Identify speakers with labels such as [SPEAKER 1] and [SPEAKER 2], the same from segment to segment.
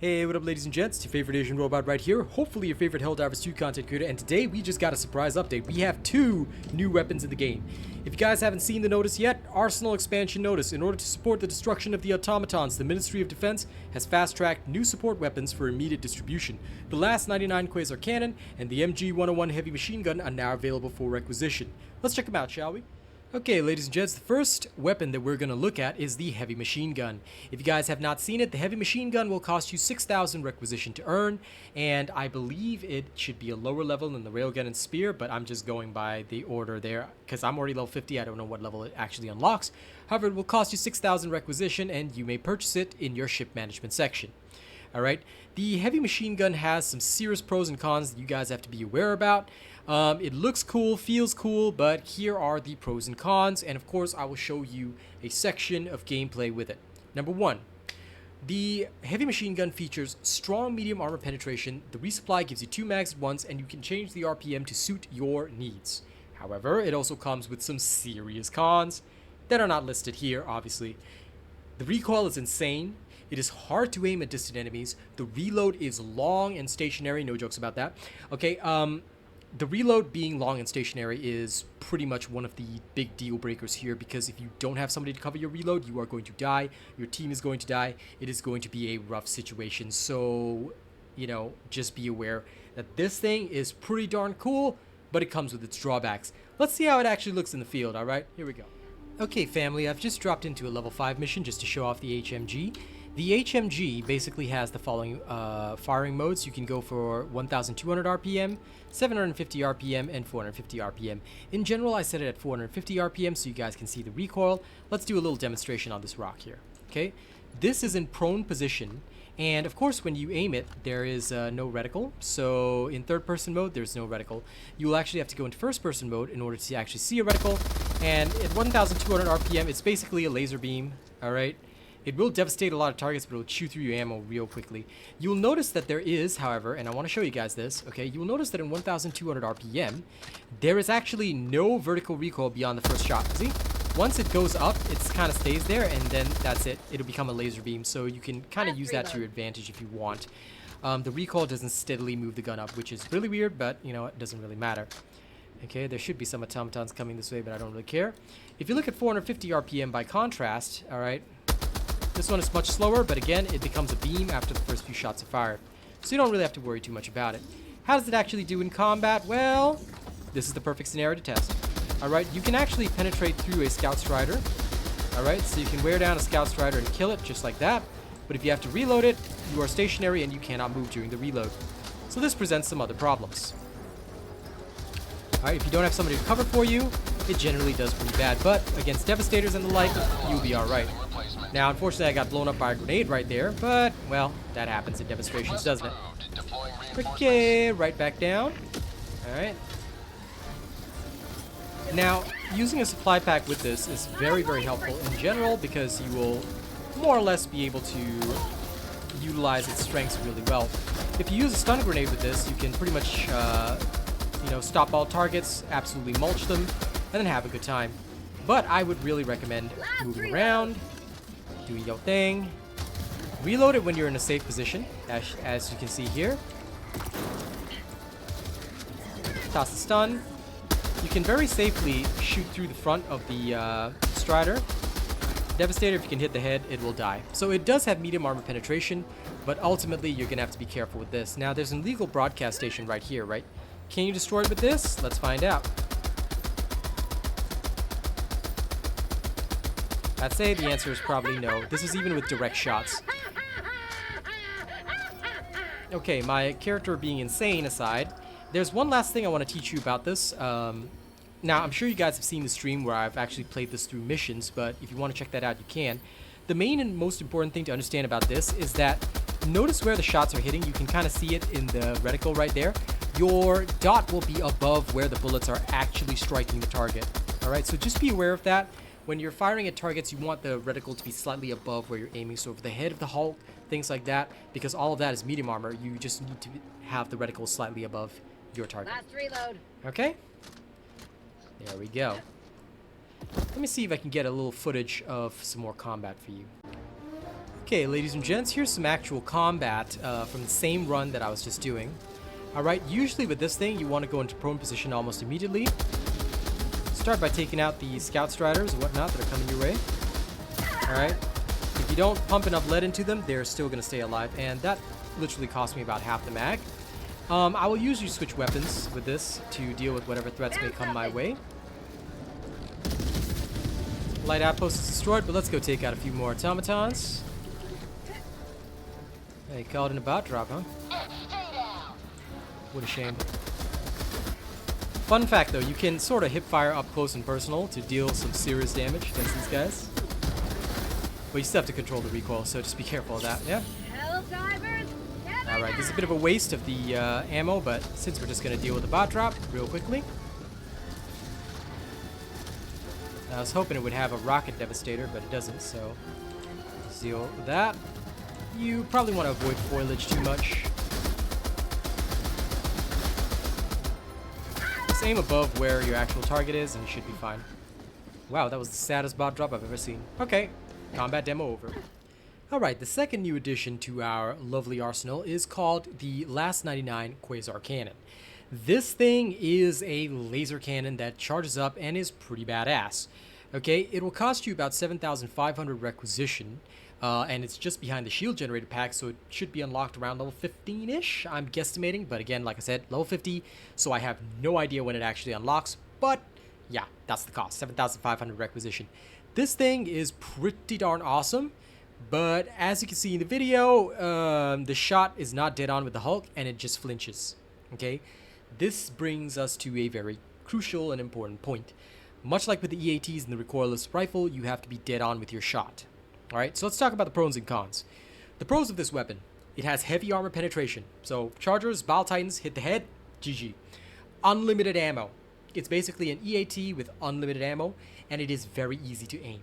[SPEAKER 1] Hey, what up ladies and gents, it's your favorite Asian robot right here, hopefully your favorite Helldivers 2 content creator, and today we just got a surprise update. We have 2 new weapons in the game. If you guys haven't seen the notice yet, Arsenal Expansion Notice. In order to support the destruction of the automatons, the Ministry of Defense has fast-tracked new support weapons for immediate distribution. The Las-99 Quasar Cannon and the MG-101 heavy machine gun are now available for requisition. Let's check them out, shall we? Okay, ladies and gents, the first weapon that we're going to look at is the heavy machine gun. If you guys have not seen it, the heavy machine gun will cost you 6,000 requisition to earn, and I believe it should be a lower level than the railgun and spear, but I'm just going by the order there, because I'm already level 50, I don't know what level it actually unlocks. However, it will cost you 6,000 requisition, and you may purchase it in your ship management section. Alright, the heavy machine gun has some serious pros and cons that you guys have to be aware about. It looks cool, feels cool, but here are the pros and cons, and of course I will show you a section of gameplay with it. Number 1, the heavy machine gun features strong medium armor penetration. The resupply gives you 2 mags at once, and you can change the RPM to suit your needs. However, it also comes with some serious cons that are not listed here, obviously. The recoil is insane. It is hard to aim at distant enemies. The reload is long and stationary. No jokes about that. Okay, the reload being long and stationary is pretty much one of the big deal breakers here, because if you don't have somebody to cover your reload, you are going to die. Your team is going to die. It is going to be a rough situation. So, you know, just be aware that this thing is pretty darn cool, but it comes with its drawbacks. Let's see how it actually looks in the field, alright? Here we go. Okay, family, I've just dropped into a level 5 mission just to show off the HMG. The HMG basically has the following firing modes. You can go for 1,200 RPM, 750 RPM, and 450 RPM. In general, I set it at 450 RPM so you guys can see the recoil. Let's do a little demonstration on this rock here. Okay, this is in prone position, and of course when you aim it, there is no reticle. So in third-person mode, there's no reticle. You will actually have to go into first-person mode in order to actually see a reticle. And at 1,200 RPM, it's basically a laser beam. All right. It will devastate a lot of targets, but it will chew through your ammo real quickly. You'll notice that there is, however, and I want to show you guys this, okay? You will notice that in 1,200 RPM, there is actually no vertical recoil beyond the first shot. See? Once it goes up, it kind of stays there, and then that's it. It'll become a laser beam, so you can kind of use that to your advantage if you want. The recoil doesn't steadily move the gun up, which is really weird, but, you know, it doesn't really matter. Okay, there should be some automatons coming this way, but I don't really care. If you look at 450 RPM by contrast, alright, this one is much slower, but again, it becomes a beam after the first few shots are fired. So you don't really have to worry too much about it. How does it actually do in combat? Well, this is the perfect scenario to test. Alright, you can actually penetrate through a scout strider. Alright, so you can wear down a scout strider and kill it just like that. But if you have to reload it, you are stationary and you cannot move during the reload. So this presents some other problems. Alright, if you don't have somebody to cover for you, it generally does pretty bad. But against devastators and the like, you'll be alright. Now, unfortunately, I got blown up by a grenade right there, but, well, that happens in demonstrations, doesn't it? Okay, right back down. Alright. Now, using a supply pack with this is very, very helpful in general, because you will more or less be able to utilize its strengths really well. If you use a stun grenade with this, you can pretty much, you know, stop all targets, absolutely mulch them, and then have a good time. But I would really recommend moving around, doing your thing. Reload it when you're in a safe position, as you can see here. Toss the stun. You can very safely shoot through the front of the strider. Devastator, if you can hit the head, it will die. So it does have medium armor penetration, but ultimately you're going to have to be careful with this. Now, there's an illegal broadcast station right here, right? Can you destroy it with this? Let's find out. I'd say the answer is probably no. This is even with direct shots. Okay, my character being insane aside, there's one last thing I want to teach you about this. Now, I'm sure you guys have seen the stream where I've actually played this through missions, but if you want to check that out, you can. The main and most important thing to understand about this is that notice where the shots are hitting. You can kind of see it in the reticle right there. Your dot will be above where the bullets are actually striking the target. Alright, so just be aware of that. When you're firing at targets, you want the reticle to be slightly above where you're aiming. So over the head of the Hulk, things like that, because all of that is medium armor, you just need to have the reticle slightly above your target.
[SPEAKER 2] Last reload.
[SPEAKER 1] Okay? There we go. Let me see if I can get a little footage of some more combat for you. Okay, ladies and gents, here's some actual combat from the same run that I was just doing. Alright, usually with this thing, you want to go into prone position almost immediately. Start by taking out the scout striders and whatnot that are coming your way. Alright, if you don't pump enough lead into them, they're still going to stay alive, and that literally cost me about half the mag. I will usually switch weapons with this to deal with whatever threats may come my way. Light outpost is destroyed, but let's go take out a few more automatons. Hey, called in a bot drop, huh? What a shame. Fun fact though, you can sort of hip fire up close and personal to deal some serious damage against these guys. But you still have to control the recoil, so just be careful of that, yeah?
[SPEAKER 2] Helldivers,
[SPEAKER 1] Alright, this is a bit of a waste of the ammo, but since we're just going to deal with the bot drop real quickly. I was hoping it would have a rocket devastator, but it doesn't, so let's deal with that. You probably want to avoid foliage too much. Just aim above where your actual target is and you should be fine. Wow, that was the saddest bot drop I've ever seen. Okay, combat demo over. Alright, the second new addition to our lovely arsenal is called the Las-99 Quasar Cannon. This thing is a laser cannon that charges up and is pretty badass. Okay, it will cost you about 7,500 requisition, and it's just behind the shield generator pack, so it should be unlocked around level 15-ish, I'm guesstimating, but again, like I said, level 50, so I have no idea when it actually unlocks, but yeah, that's the cost, 7,500 requisition. This thing is pretty darn awesome, but as you can see in the video, the shot is not dead on with the Hulk, and it just flinches, okay? This brings us to a very crucial and important point. Much like with the EATs and the recoilless rifle, you have to be dead on with your shot. Alright, so let's talk about the pros and cons. The pros of this weapon: it has heavy armor penetration. So chargers, Bile Titans, hit the head, GG. Unlimited ammo. It's basically an EAT with unlimited ammo, and it is very easy to aim.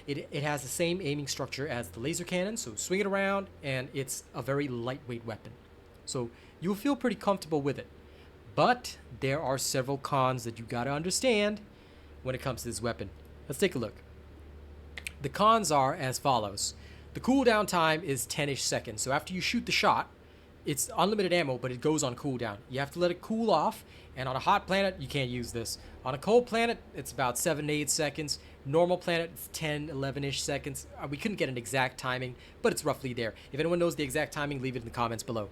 [SPEAKER 1] It has the same aiming structure as the laser cannon, so swing it around, and it's a very lightweight weapon. So you'll feel pretty comfortable with it. But there are several cons that you gotta understand when it comes to this weapon. Let's take a look. The cons are as follows. The cooldown time is 10-ish seconds. So after you shoot the shot, it's unlimited ammo, but it goes on cooldown. You have to let it cool off, and on a hot planet, you can't use this. On a cold planet, it's about 7 to 8 seconds. Normal planet, it's 10, 11-ish seconds. We couldn't get an exact timing, but it's roughly there. If anyone knows the exact timing, leave it in the comments below.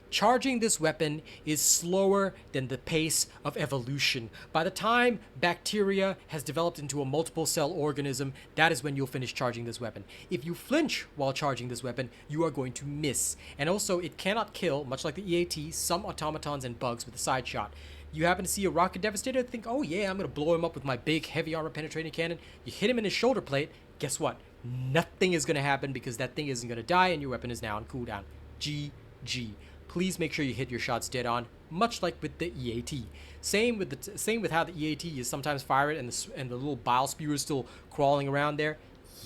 [SPEAKER 1] Charging this weapon is slower than the pace of evolution. By the time bacteria has developed into a multiple cell organism, that is when you'll finish charging this weapon. If you flinch while charging this weapon, you are going to miss. And also, it cannot kill, much like the EAT, some automatons and bugs with a side shot. You happen to see a rocket devastator, think, oh yeah, I'm going to blow him up with my big heavy armor penetrating cannon. You hit him in his shoulder plate, guess what? Nothing is going to happen because that thing isn't going to die and your weapon is now on cooldown. GG. Please make sure you hit your shots dead on, much like with the EAT. Same with how the EAT, you sometimes fire it and the little bile spewer is still crawling around there.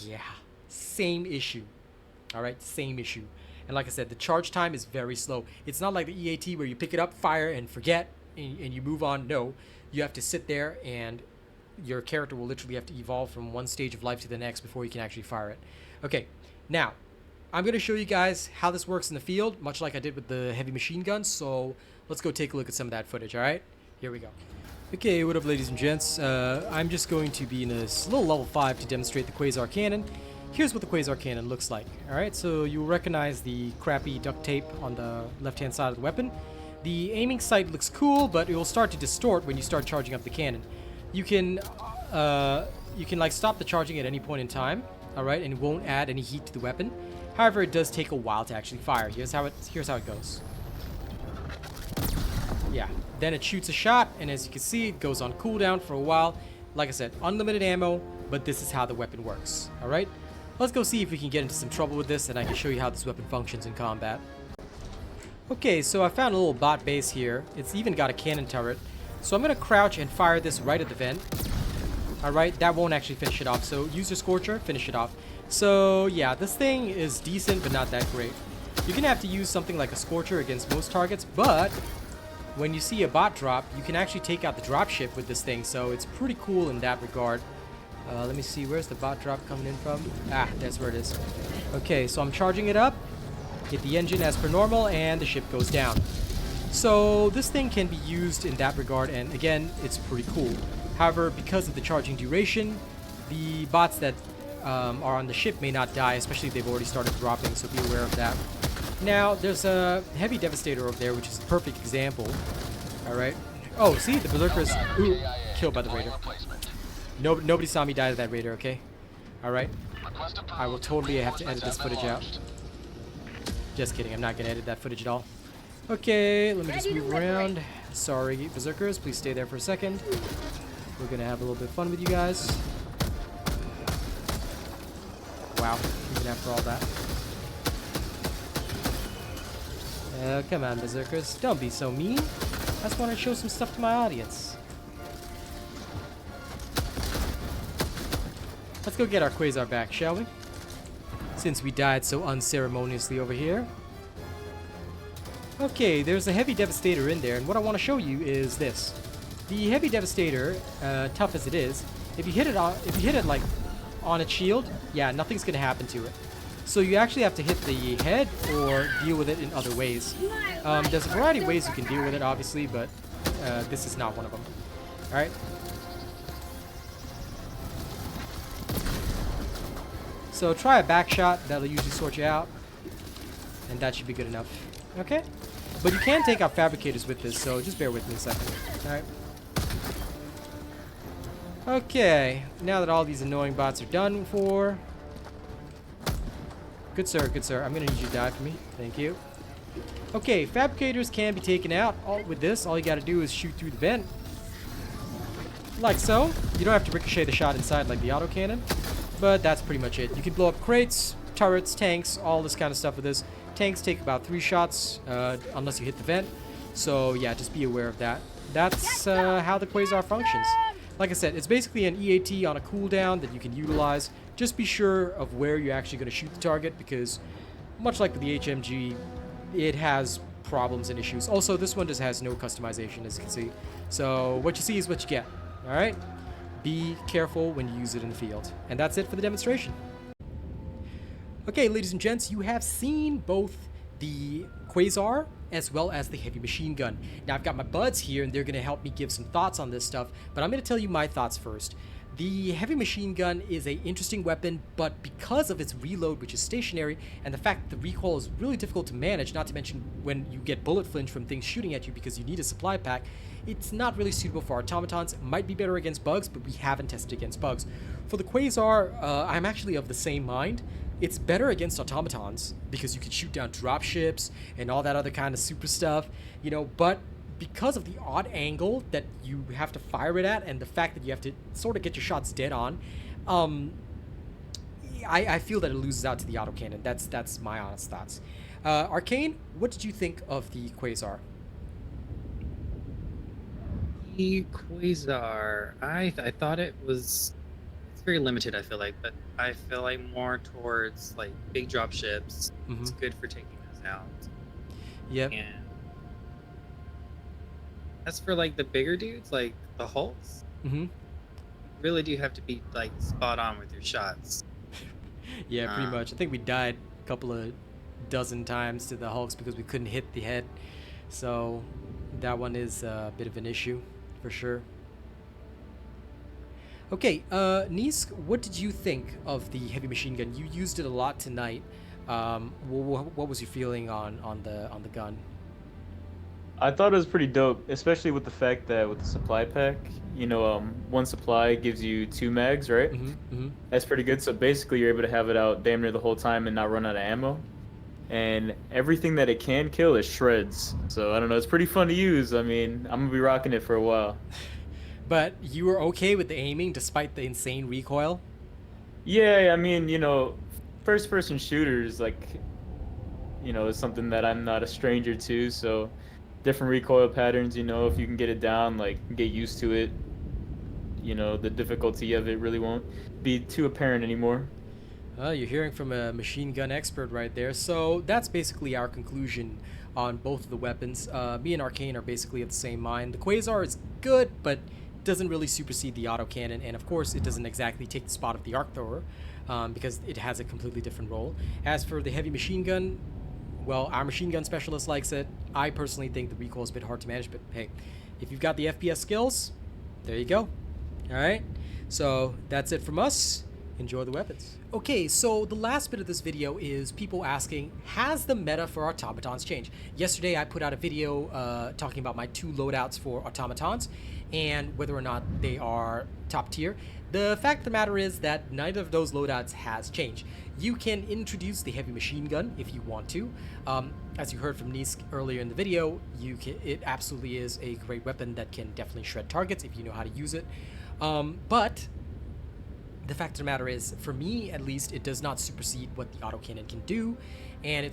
[SPEAKER 1] Yeah, same issue. All right, same issue. And like I said, the charge time is very slow. It's not like the EAT where you pick it up, fire, and forget, and you move on. No, you have to sit there, and your character will literally have to evolve from one stage of life to the next before you can actually fire it. Okay, now, I'm going to show you guys how this works in the field, much like I did with the heavy machine guns, so let's go take a look at some of that footage, alright? Here we go. Okay, what up ladies and gents? I'm just going to be in this little level 5 to demonstrate the Quasar Cannon. Here's what the Quasar Cannon looks like, alright? So you'll recognize the crappy duct tape on the left-hand side of the weapon. The aiming sight looks cool, but it will start to distort when you start charging up the cannon. You can like stop the charging at any point in time, alright, and it won't add any heat to the weapon. However, it does take a while to actually fire. Here's how it goes. Yeah, then it shoots a shot, and as you can see, it goes on cooldown for a while. Like I said, unlimited ammo, but this is how the weapon works. All right, let's go see if we can get into some trouble with this, and I can show you how this weapon functions in combat. Okay, so I found a little bot base here. It's even got a cannon turret. So I'm gonna crouch and fire this right at the vent. All right, that won't actually finish it off. So use your Scorcher, finish it off. So yeah, this thing is decent, but not that great. You're gonna have to use something like a Scorcher against most targets, but when you see a bot drop, you can actually take out the dropship with this thing, so it's pretty cool in that regard. Let me see, where's the bot drop coming in from? Ah, that's where it is. Okay, so I'm charging it up, hit the engine as per normal, and the ship goes down. So this thing can be used in that regard, and again, it's pretty cool. However, because of the charging duration, the bots that are on the ship may not die, especially if they've already started dropping, so be aware of that. Now, there's a heavy devastator over there, which is a perfect example. Alright. Oh, see, the berserkers, ooh, killed by the raider. Nobody saw me die to that raider, okay? Alright. I will totally have to edit this footage out. Just kidding, I'm not going to edit that footage at all. Okay, let me just move around. Sorry, berserkers, please stay there for a second. We're going to have a little bit of fun with you guys. Wow, even after all that. Come on, berserkers, don't be so mean. I just want to show some stuff to my audience. Let's go get our Quasar back, shall we? Since we died so unceremoniously over here. Okay, there's a heavy devastator in there, and what I want to show you is this. The heavy devastator, tough as it is, if you hit it like on its shield, yeah, nothing's gonna happen to it. So you actually have to hit the head or deal with it in other ways. There's a variety of ways you can deal with it, obviously, but this is not one of them. All right. So try a back shot, that'll usually sort you out, and that should be good enough. Okay? But you can take out fabricators with this, so just bear with me a second. Alright. Okay, now that all these annoying bots are done for. Good sir, I'm gonna need you to die for me. Thank you. Okay, fabricators can be taken out. With this, all you gotta do is shoot through the vent. Like so. You don't have to ricochet the shot inside like the autocannon. But that's pretty much it. You can blow up crates, turrets, tanks, all this kind of stuff with this. Tanks take about 3 shots, unless you hit the vent. So yeah, just be aware of that. That's how the Quasar functions. Like I said, it's basically an EAT on a cooldown that you can utilize. Just be sure of where you're actually going to shoot the target, because much like with the HMG, it has problems and issues. Also, this one just has no customization, as you can see. So what you see is what you get. Alright? Be careful when you use it in the field. And that's it for the demonstration. Okay, ladies and gents, you have seen both the Quasar as well as the heavy machine gun. Now, I've got my buds here, and they're going to help me give some thoughts on this stuff, but I'm going to tell you my thoughts first. The heavy machine gun is an interesting weapon, but because of its reload, which is stationary, and the fact that the recoil is really difficult to manage, not to mention when you get bullet flinch from things shooting at you because you need a supply pack, it's not really suitable for automatons. It might be better against bugs, but we haven't tested against bugs. For the Quasar, I'm actually of the same mind. It's better against automatons because you can shoot down dropships and all that other kind of super stuff, you know, but because of the odd angle that you have to fire it at and the fact that you have to sort of get your shots dead on, I feel that it loses out to the autocannon. That's my honest thoughts. Arcane, what did you think of the Quasar?
[SPEAKER 2] The Quasar, I thought it's very limited, I feel like, but I feel like more towards like big drop ships. It's good for taking those out.
[SPEAKER 1] Yep.
[SPEAKER 2] And as for like the bigger dudes, like the Hulks, really do have to be like spot on with your shots.
[SPEAKER 1] Yeah, pretty much. I think we died a couple of dozen times to the Hulks because we couldn't hit the head. So that one is a bit of an issue for sure. Okay, Nisk, what did you think of the heavy machine gun? You used it a lot tonight. What was your feeling on the gun?
[SPEAKER 3] I thought it was pretty dope, especially with the fact that with the supply pack, you know, one supply gives you 2 mags, right? That's pretty good. So basically, you're able to have it out damn near the whole time and not run out of ammo. And everything that it can kill is shreds. So I don't know, it's pretty fun to use. I mean, I'm gonna be rocking it for a while.
[SPEAKER 1] But you were okay with the aiming despite the insane recoil?
[SPEAKER 3] Yeah, I mean, you know, first-person shooters, like, you know, is something that I'm not a stranger to. So different recoil patterns, you know, if you can get it down, like, get used to it, you know, the difficulty of it really won't be too apparent anymore.
[SPEAKER 1] You're hearing from a machine gun expert right there. So that's basically our conclusion on both of the weapons. Me and Arcane are basically of the same mind. The Quasar is good, but doesn't really supersede the autocannon, and of course it doesn't exactly take the spot of the arc thrower, because it has a completely different role. As for the heavy machine gun, well, our machine gun specialist likes it. I personally think the recoil is a bit hard to manage, but hey, if you've got the FPS skills, there you go. Alright, so that's it from us. Enjoy the weapons. Okay, so the last bit of this video is people asking, has the meta for automatons changed? Yesterday I put out a video talking about my 2 loadouts for automatons and whether or not they are top tier. The fact of the matter is that neither of those loadouts has changed. You can introduce the heavy machine gun if you want to. As you heard from Nisk earlier in the video, it absolutely is a great weapon that can definitely shred targets if you know how to use it. But the fact of the matter is, for me at least, it does not supersede what the autocannon can do, and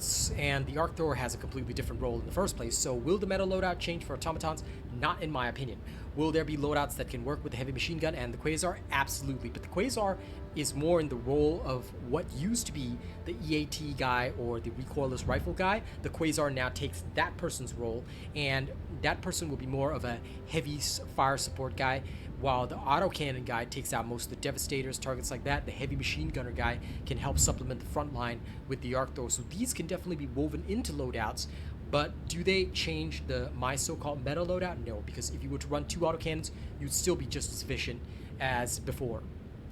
[SPEAKER 1] the arc thrower has a completely different role in the first place. So will the meta loadout change for automatons? Not in my opinion. Will there be loadouts that can work with the heavy machine gun and the Quasar? Absolutely, but the Quasar is more in the role of what used to be the EAT guy or the recoilless rifle guy. The Quasar now takes that person's role, and that person will be more of a heavy fire support guy, while the autocannon guy takes out most of the devastators, targets like that. The heavy machine gunner guy can help supplement the front line with the arc thrower. So these can definitely be woven into loadouts, but do they change my so-called meta loadout? No, because if you were to run 2 autocannons, you'd still be just as efficient as before,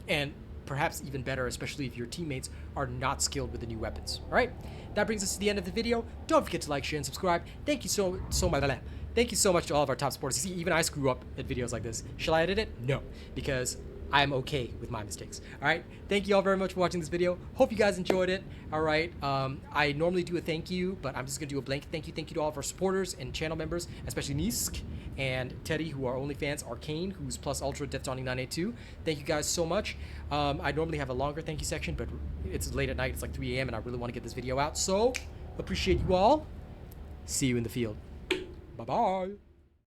[SPEAKER 1] and perhaps even better, especially if your teammates are not skilled with the new weapons. All right, that brings us to the end of the video. Don't forget to like, share, and subscribe. Thank you so much. Thank you so much to all of our top supporters. You see, even I screw up at videos like this. Shall I edit it? No, because I'm okay with my mistakes. All right, thank you all very much for watching this video. Hope you guys enjoyed it. All right, I normally do a thank you, but I'm just gonna do a blanket thank you. Thank you to all of our supporters and channel members, especially Nisk and Teddy, who are OnlyFans, Arcane, who's plus Ultra, Death982. Thank you guys so much. I normally have a longer thank you section, but it's late at night. It's like 3 a.m. and I really want to get this video out. So appreciate you all. See you in the field. Bye-bye.